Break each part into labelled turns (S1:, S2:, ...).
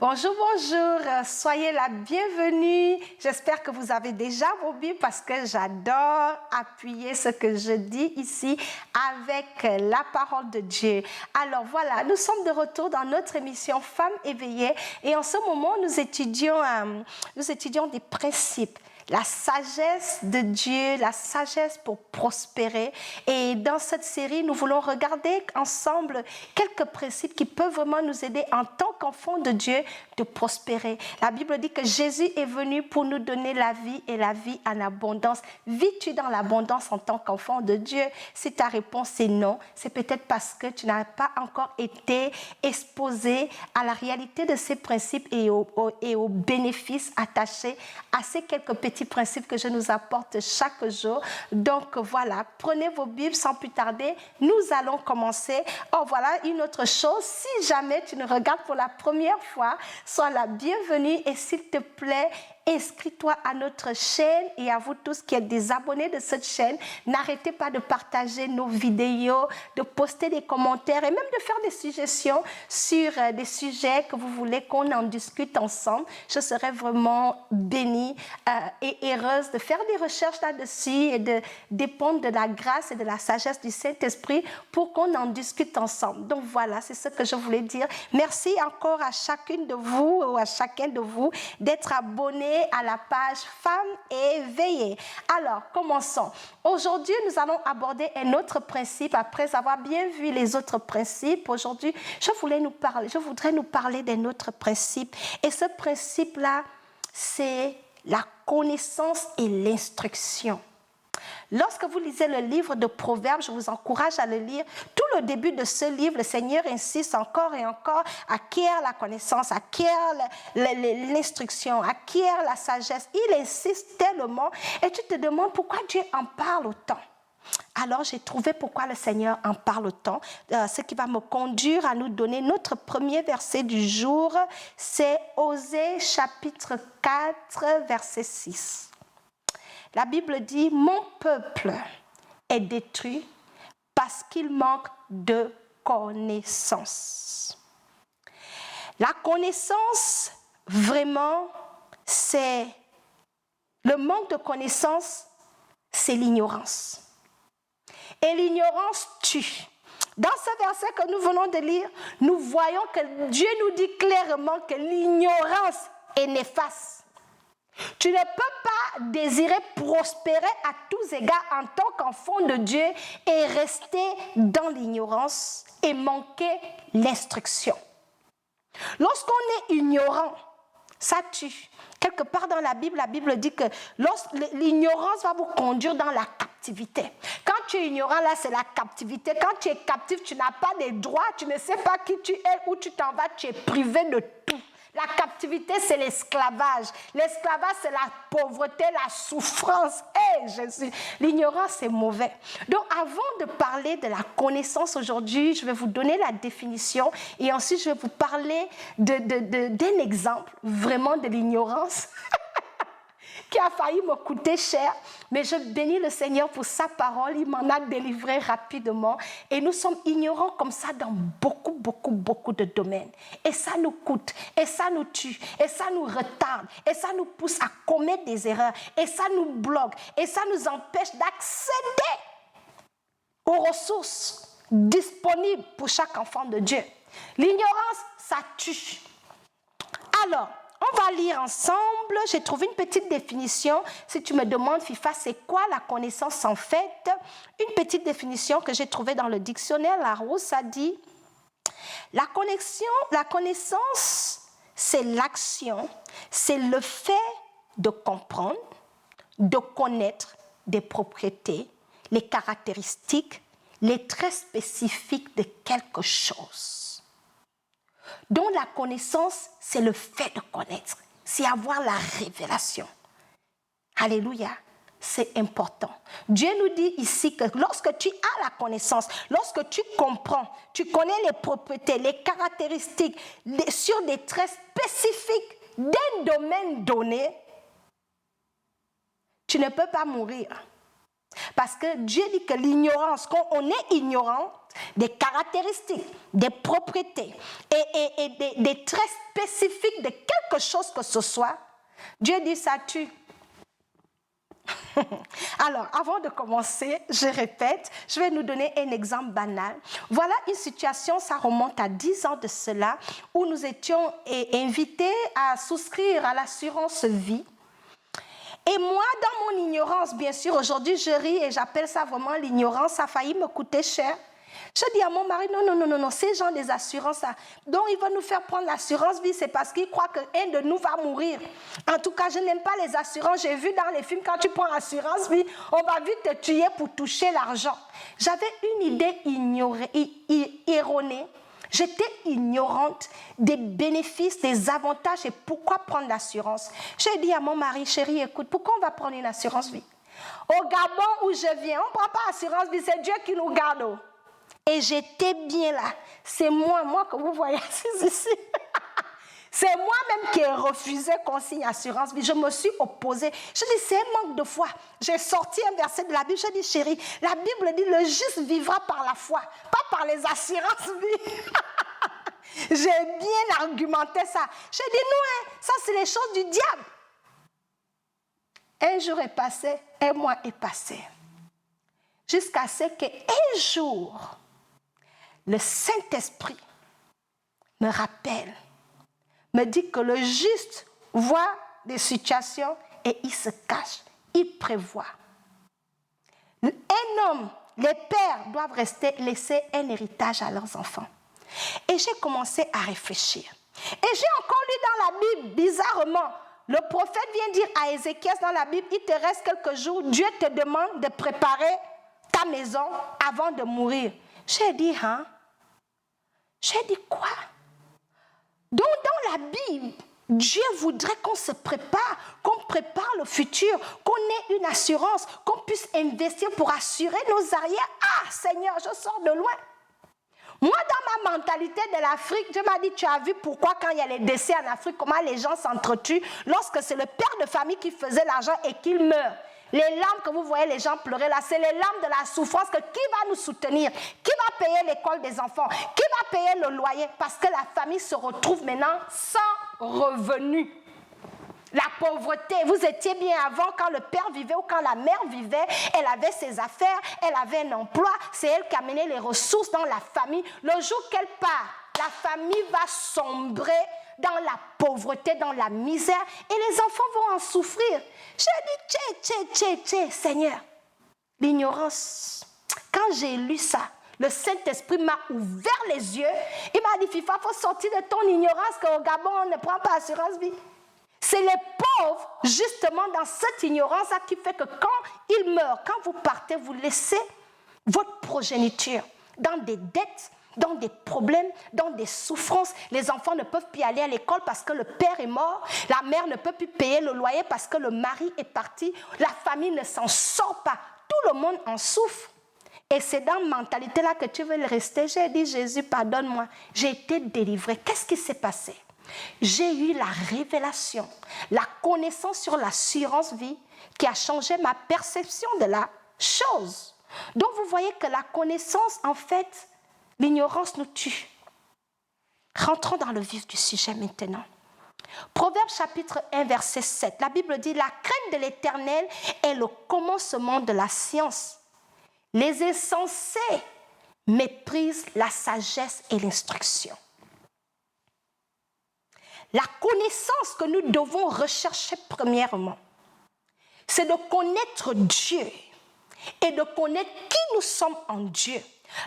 S1: Bonjour, bonjour, soyez la bienvenue. J'espère que vous avez déjà vos Bibles parce que j'adore appuyer ce que je dis ici avec la parole de Dieu. Alors voilà, nous sommes de retour dans notre émission Femmes éveillées et en ce moment nous étudions des principes. La sagesse de Dieu, la sagesse pour prospérer. Et dans cette série, nous voulons regarder ensemble quelques principes qui peuvent vraiment nous aider en tant qu'enfants de Dieu de prospérer. La Bible dit que Jésus est venu pour nous donner la vie et la vie en abondance. Vis-tu dans l'abondance en tant qu'enfant de Dieu? Si ta réponse est non, c'est peut-être parce que tu n'as pas encore été exposé à la réalité de ces principes et aux bénéfices attachés à ces quelques petits principes que je nous apporte chaque jour. Donc voilà, prenez vos Bibles sans plus tarder. Nous allons commencer. Oh voilà, une autre chose, si jamais tu nous regardes pour la première fois, sois la bienvenue et s'il te plaît, inscris-toi à notre chaîne et à vous tous qui êtes des abonnés de cette chaîne. N'arrêtez pas de partager nos vidéos, de poster des commentaires et même de faire des suggestions sur des sujets que vous voulez qu'on en discute ensemble. Je serai vraiment bénie et heureuse de faire des recherches là-dessus et de dépendre de la grâce et de la sagesse du Saint-Esprit pour qu'on en discute ensemble. Donc voilà, c'est ce que je voulais dire. Merci encore à chacune de vous ou à chacun de vous d'être abonné à la page Femmes éveillées. Alors, commençons. Aujourd'hui, nous allons aborder un autre principe. Après avoir bien vu les autres principes, aujourd'hui, je voudrais nous parler d'un autre principe. Et ce principe-là, c'est la connaissance et l'instruction. Lorsque vous lisez le livre de Proverbes, je vous encourage à le lire. Tout le début de ce livre, le Seigneur insiste encore et encore, acquiert la connaissance, acquiert l'instruction, acquiert la sagesse. Il insiste tellement et tu te demandes pourquoi Dieu en parle autant. Alors, j'ai trouvé pourquoi le Seigneur en parle autant. Ce qui va me conduire à nous donner notre premier verset du jour, c'est Osée chapitre 4, verset 6. La Bible dit « Mon peuple est détruit parce qu'il manque de connaissance. » La connaissance, vraiment, c'est le manque de connaissance, c'est l'ignorance. Et l'ignorance tue. Dans ce verset que nous venons de lire, nous voyons que Dieu nous dit clairement que l'ignorance est néfaste. Tu ne peux pas désirer prospérer à tous égards en tant qu'enfant de Dieu et rester dans l'ignorance et manquer l'instruction. Lorsqu'on est ignorant, ça tue. Quelque part dans la Bible dit que l'ignorance va vous conduire dans la captivité. Quand tu es ignorant, là, c'est la captivité. Quand tu es captif, tu n'as pas de droits, tu ne sais pas qui tu es, où tu t'en vas, tu es privé de tout. La captivité, c'est l'esclavage. L'esclavage, c'est la pauvreté, la souffrance. Jésus, l'ignorance, c'est mauvais. Donc, avant de parler de la connaissance aujourd'hui, je vais vous donner la définition et ensuite, je vais vous parler d'un exemple vraiment de l'ignorance qui a failli me coûter cher. Mais je bénis le Seigneur pour sa parole. Il m'en a délivré rapidement. Et nous sommes ignorants comme ça dans beaucoup de domaines. Et ça nous coûte, et ça nous tue, et ça nous retarde, et ça nous pousse à commettre des erreurs, et ça nous bloque, et ça nous empêche d'accéder aux ressources disponibles pour chaque enfant de Dieu. L'ignorance, ça tue. Alors, on va lire ensemble. J'ai trouvé une petite définition. Si tu me demandes, Fifa, c'est quoi la connaissance en fait? Une petite définition que j'ai trouvée dans le dictionnaire Larousse, ça dit la connaissance, c'est l'action, c'est le fait de comprendre, de connaître des propriétés, les caractéristiques, les traits spécifiques de quelque chose. Donc la connaissance, c'est le fait de connaître, c'est avoir la révélation. Alléluia, c'est important. Dieu nous dit ici que lorsque tu as la connaissance, lorsque tu comprends, tu connais les propriétés, les caractéristiques sur des traits spécifiques d'un domaine donné, tu ne peux pas mourir. Parce que Dieu dit que l'ignorance, quand on est ignorant des caractéristiques, des propriétés et des traits spécifiques de quelque chose que ce soit, Dieu dit ça tue. Alors, avant de commencer, je répète, je vais nous donner un exemple banal. Voilà une situation, ça remonte à 10 ans de cela, où nous étions invités à souscrire à l'assurance vie. Et moi, dans mon ignorance, bien sûr, aujourd'hui je ris et j'appelle ça vraiment l'ignorance, ça a failli me coûter cher. Je dis à mon mari, non, ces gens des assurances, dont ils vont nous faire prendre l'assurance vie, c'est parce qu'ils croient qu'un de nous va mourir. En tout cas, je n'aime pas les assurances. J'ai vu dans les films, quand tu prends l'assurance vie, on va vite te tuer pour toucher l'argent. J'avais une idée erronée. J'étais ignorante des bénéfices, des avantages et pourquoi prendre l'assurance. J'ai dit à mon mari, chérie, écoute, pourquoi on va prendre une assurance vie? Au Gabon où je viens, on ne prend pas l'assurance vie, c'est Dieu qui nous garde. Et j'étais bien là. C'est moi que vous voyez ici. C'est moi-même qui ai refusé qu'on signe assurance vie. Je me suis opposée. Je dis, c'est un manque de foi. J'ai sorti un verset de la Bible. Je dis, chérie, la Bible dit, le juste vivra par la foi, pas par les assurances vie. J'ai bien argumenté ça. J'ai dit, non, ça c'est les choses du diable. Un jour est passé, un mois est passé. Jusqu'à ce qu'un jour, le Saint-Esprit me rappelle, me dit que le juste voit des situations et il se cache, il prévoit. Un homme, les pères doivent laisser un héritage à leurs enfants. Et j'ai commencé à réfléchir. Et j'ai encore lu dans la Bible, bizarrement, le prophète vient dire à Ézéchias dans la Bible, il te reste quelques jours, Dieu te demande de préparer ta maison avant de mourir. J'ai dit, J'ai dit quoi? Donc dans la Bible, Dieu voudrait qu'on se prépare, qu'on prépare le futur, qu'on ait une assurance, qu'on puisse investir pour assurer nos arrières. Ah Seigneur, je sors de loin. Moi, dans ma mentalité de l'Afrique, Dieu m'a dit, tu as vu pourquoi quand il y a les décès en Afrique, comment les gens s'entretuent lorsque c'est le père de famille qui faisait l'argent et qu'il meurt. Les larmes que vous voyez les gens pleurer là, c'est les larmes de la souffrance que qui va nous soutenir? Qui va payer l'école des enfants? Qui va payer le loyer? Parce que la famille se retrouve maintenant sans revenu. La pauvreté, vous étiez bien avant quand le père vivait ou quand la mère vivait, elle avait ses affaires, elle avait un emploi, c'est elle qui amenait les ressources dans la famille. Le jour qu'elle part, la famille va sombrer dans la pauvreté, dans la misère, et les enfants vont en souffrir. J'ai dit, Seigneur, l'ignorance. Quand j'ai lu ça, le Saint-Esprit m'a ouvert les yeux. Il m'a dit, Fifa, il faut sortir de ton ignorance qu'au Gabon, on ne prend pas assurance vie. C'est les pauvres, justement, dans cette ignorance-là qui fait que quand ils meurent, quand vous partez, vous laissez votre progéniture dans des dettes, dans des problèmes, dans des souffrances. Les enfants ne peuvent plus aller à l'école parce que le père est mort. La mère ne peut plus payer le loyer parce que le mari est parti. La famille ne s'en sort pas. Tout le monde en souffre. Et c'est dans cette mentalité-là que tu veux rester. J'ai dit, Jésus, pardonne-moi. J'ai été délivrée. Qu'est-ce qui s'est passé? J'ai eu la révélation, la connaissance sur l'assurance vie qui a changé ma perception de la chose. Donc vous voyez que la connaissance, en fait, l'ignorance nous tue. Rentrons dans le vif du sujet maintenant. Proverbe chapitre 1, verset 7. La Bible dit, la crainte de l'Éternel est le commencement de la science. Les insensés méprisent la sagesse et l'instruction. La connaissance que nous devons rechercher premièrement, c'est de connaître Dieu et de connaître qui nous sommes en Dieu.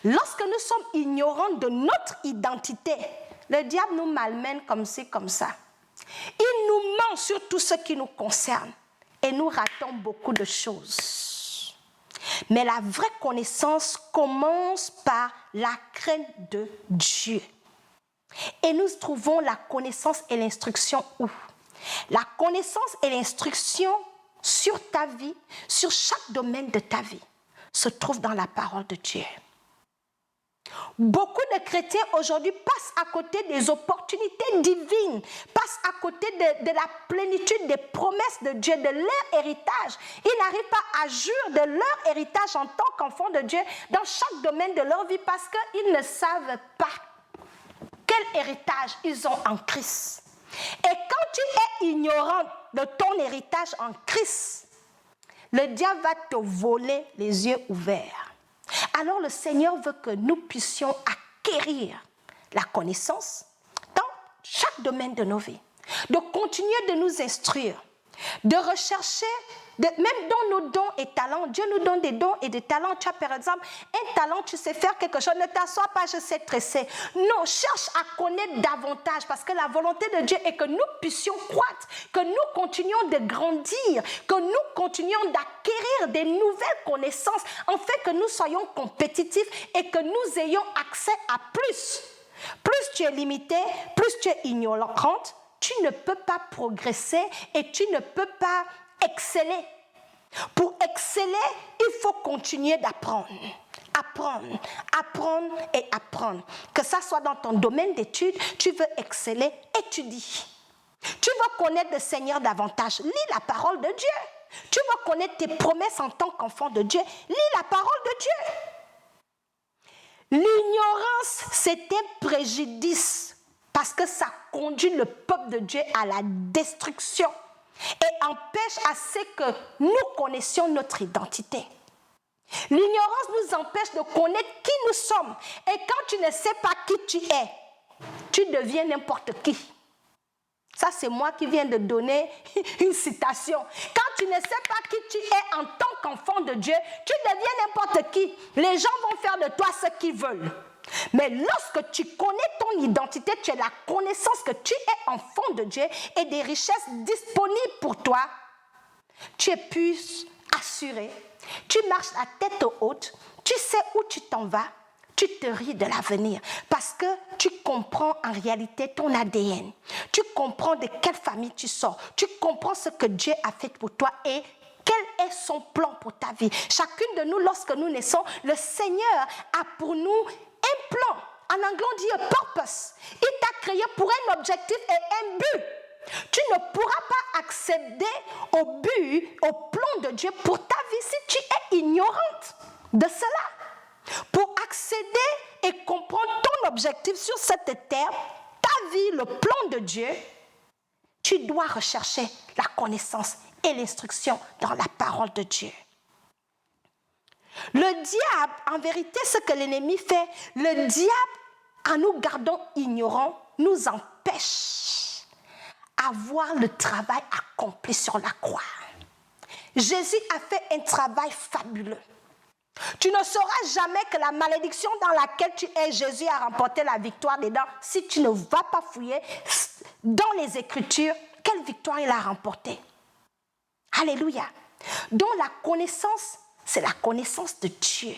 S1: Lorsque nous sommes ignorants de notre identité, le diable nous malmène comme ci, comme ça. Il nous ment sur tout ce qui nous concerne et nous ratons beaucoup de choses. Mais la vraie connaissance commence par la crainte de Dieu. Et nous trouvons la connaissance et l'instruction où? La connaissance et l'instruction sur ta vie, sur chaque domaine de ta vie, se trouve dans la parole de Dieu. Beaucoup de chrétiens aujourd'hui passent à côté des opportunités divines, passent à côté de la plénitude des promesses de Dieu, de leur héritage. Ils n'arrivent pas à jouir de leur héritage en tant qu'enfants de Dieu dans chaque domaine de leur vie parce qu'ils ne savent pas quel héritage ils ont en Christ. Et quand tu es ignorant de ton héritage en Christ, le diable va te voler les yeux ouverts. Alors le Seigneur veut que nous puissions acquérir la connaissance dans chaque domaine de nos vies, de continuer de nous instruire, de rechercher, même dans nos dons et talents. Dieu nous donne des dons et des talents. Tu as par exemple un talent, tu sais faire quelque chose, ne t'assois pas, je sais tresser. Non, cherche à connaître davantage parce que la volonté de Dieu est que nous puissions croître, que nous continuions de grandir, que nous continuions d'acquérir des nouvelles connaissances, en fait que nous soyons compétitifs et que nous ayons accès à plus. Plus tu es limité, plus tu es ignorante, tu ne peux pas progresser et tu ne peux pas exceller. Pour exceller, il faut continuer d'apprendre. Apprendre, apprendre et apprendre. Que ça soit dans ton domaine d'études, tu veux exceller, étudie. Tu veux connaître le Seigneur davantage, lis la parole de Dieu. Tu veux connaître tes promesses en tant qu'enfant de Dieu, lis la parole de Dieu. L'ignorance, c'est un préjudice parce que ça conduit le peuple de Dieu à la destruction et empêche à ce que nous connaissions notre identité. L'ignorance nous empêche de connaître qui nous sommes. Et quand tu ne sais pas qui tu es, tu deviens n'importe qui. Ça, c'est moi qui viens de donner une citation. Quand tu ne sais pas qui tu es en tant qu'enfant de Dieu, tu deviens n'importe qui. Les gens vont faire de toi ce qu'ils veulent. Mais lorsque tu connais ton identité, tu as la connaissance que tu es enfant de Dieu et des richesses disponibles pour toi, tu es plus assuré, tu marches la tête haute, tu sais où tu t'en vas, tu te ris de l'avenir parce que tu comprends en réalité ton ADN, tu comprends de quelle famille tu sors, tu comprends ce que Dieu a fait pour toi et quel est son plan pour ta vie. Chacune de nous, lorsque nous naissons, le Seigneur a pour nous un plan. En anglais, on dit a purpose. Il t'a créé pour un objectif et un but. Tu ne pourras pas accéder au but, au plan de Dieu pour ta vie si tu es ignorante de cela. Pour accéder et comprendre ton objectif sur cette terre, ta vie, le plan de Dieu, tu dois rechercher la connaissance et l'instruction dans la parole de Dieu. Le diable, en vérité, ce que l'ennemi fait, le diable, en nous gardant ignorants, nous empêche à voir le travail accompli sur la croix. Jésus a fait un travail fabuleux. Tu ne sauras jamais que la malédiction dans laquelle tu es, Jésus a remporté la victoire dedans si tu ne vas pas fouiller dans les Écritures quelle victoire il a remportée. Alléluia. Donc la connaissance, c'est la connaissance de Dieu.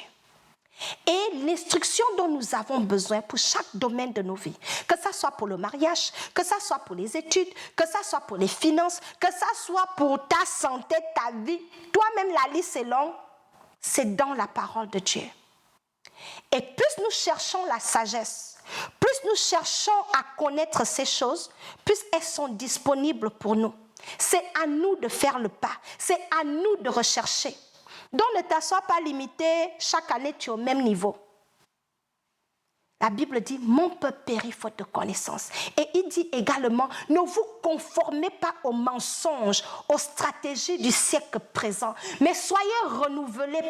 S1: Et l'instruction dont nous avons besoin pour chaque domaine de nos vies, que ça soit pour le mariage, que ça soit pour les études, que ça soit pour les finances, que ça soit pour ta santé, ta vie, toi-même la liste est longue, c'est dans la parole de Dieu. Et plus nous cherchons la sagesse, plus nous cherchons à connaître ces choses, plus elles sont disponibles pour nous. C'est à nous de faire le pas, c'est à nous de rechercher. Donc ne t'assois pas limité, chaque année tu es au même niveau. La Bible dit, mon peuple périt faute de connaissance. Et il dit également, ne vous conformez pas aux mensonges, aux stratégies du siècle présent, mais soyez renouvelés.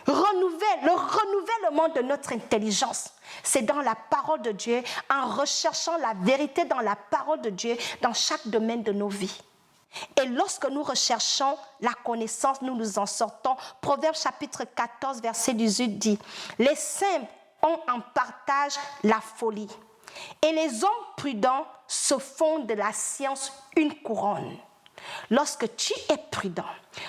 S1: Le renouvellement de notre intelligence, c'est dans la parole de Dieu, en recherchant la vérité dans la parole de Dieu, dans chaque domaine de nos vies. Et lorsque nous recherchons la connaissance, nous nous en sortons. Proverbe chapitre 14, verset 18 dit, les simples ont en partage la folie, et les hommes prudents se font de la science une couronne. Lorsque tu es prudent,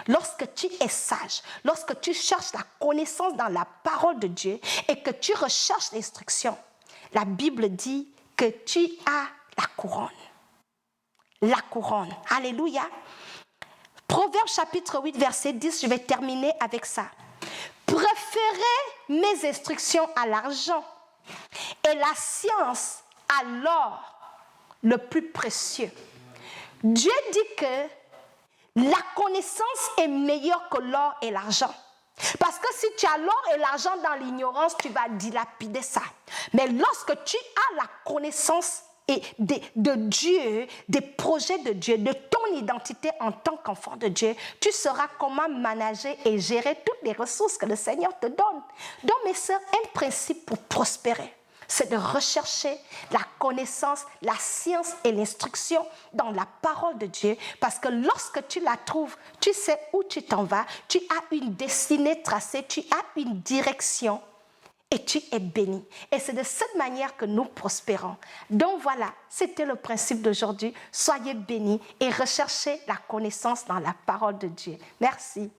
S1: lorsque tu es sage, lorsque tu cherches la connaissance dans la parole de Dieu et que tu recherches l'instruction, la Bible dit que tu as la couronne. La couronne. Alléluia. Proverbe chapitre 8, verset 10, je vais terminer avec ça. Préférez mes instructions à l'argent et la science a l'or le plus précieux. Dieu dit que la connaissance est meilleure que l'or et l'argent. Parce que si tu as l'or et l'argent dans l'ignorance, tu vas dilapider ça. Mais lorsque tu as la connaissance de Dieu, des projets de Dieu, de ton identité en tant qu'enfant de Dieu, tu sauras comment manager et gérer toutes les ressources que le Seigneur te donne. Donc, mes sœurs, un principe pour prospérer, c'est de rechercher la connaissance, la science et l'instruction dans la parole de Dieu. Parce que lorsque tu la trouves, tu sais où tu t'en vas, tu as une destinée tracée, tu as une direction et tu es béni. Et c'est de cette manière que nous prospérons. Donc voilà, c'était le principe d'aujourd'hui. Soyez bénis et recherchez la connaissance dans la parole de Dieu. Merci.